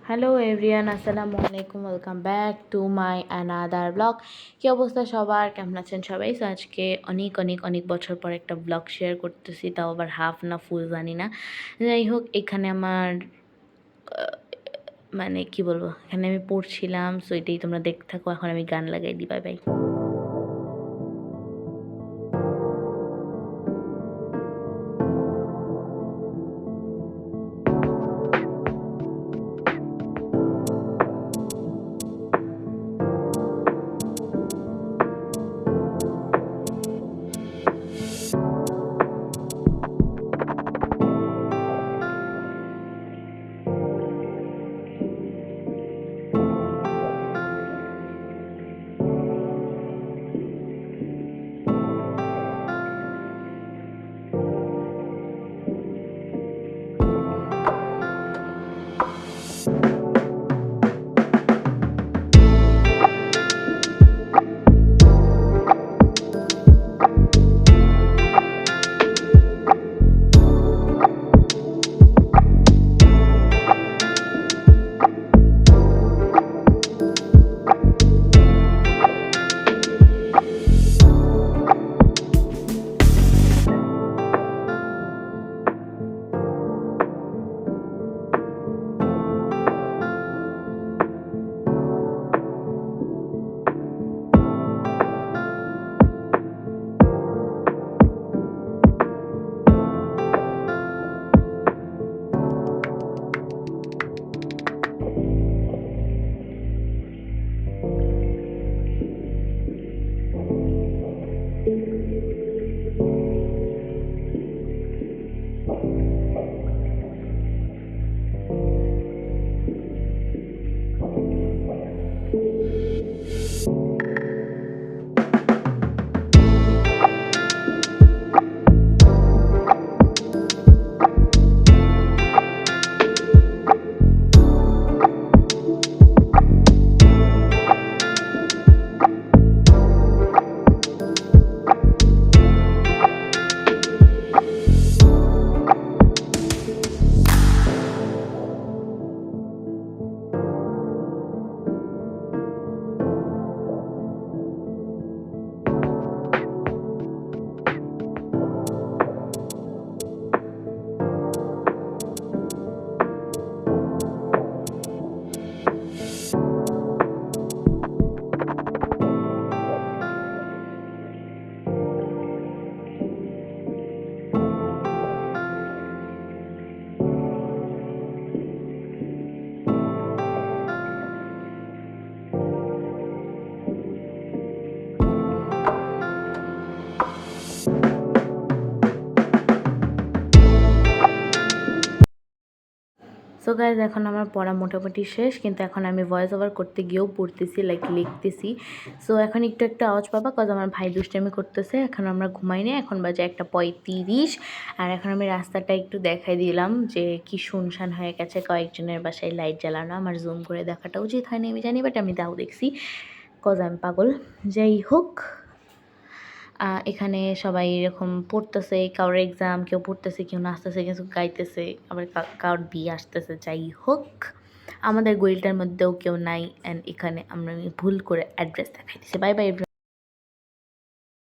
Hello everyone, আসসালামু আলাইকুম। Welcome back to my another blog. কী অবস্থা সবার, কেমন আছেন সবাই? সো আজকে অনেক অনেক অনেক বছর পর একটা ব্লগ শেয়ার করতেছি, তাও আবার হাফ না ফুল জানি না। যাই হোক, এখানে আমার মানে কি বলবো, এখানে আমি পড়ছিলাম, সো এটাই তোমরা দেখতে থাকো। এখন আমি গান লাগাই দিই। Bye bye. সো গাইজ, এখন আমার পড়া মোটামুটি শেষ, কিন্তু এখন আমি ভয়েস ওভার করতে গিয়েও পড়তেছি, লাইক লিখতেছি। সো এখন একটু একটা আওয়াজ পাবা, কজ আমার ভাই দুষ্টামি করতেছে। এখন আমরা ঘুমাইনি, এখন বাজে 1:35। আর এখন আমি রাস্তাটা একটু দেখাই দিলাম যে কি শুনশান হয়ে গেছে, কয়েকজনের বাসায় লাইট জ্বালানো। আমার জুম করে দেখাটা উচিত হয়নি আমি জানি, বাট আমি তাও দেখছি, কজ আমি পাগল। যাই হোক, এখানে সবাই এরকম পড়তেছে, কারোর এক্সাম, কেউ পড়তেছে, কেউ নাচতেছে, কেউ গাইতেছে, আবার কারোর বিয়ে আসতেছে। যাই হোক, আমাদের গোয়েলটার মধ্যেও কেউ নাই। অ্যান্ড এখানে আমি ভুল করে অ্যাড্রেস দেখাই দিচ্ছি। Bye bye.